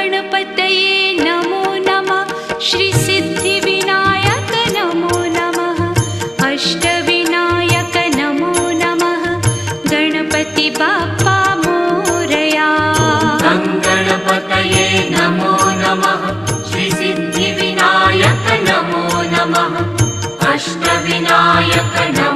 गणपतये नमो नमः। श्री सिद्धिविनायक नमो नमः। अष्टविनायक नमो नमः। गणपति बाप्पा मोरया। गणपतये नमो नमः। श्री सिद्धिविनायक नमो नमः। अष्टविनायक नमो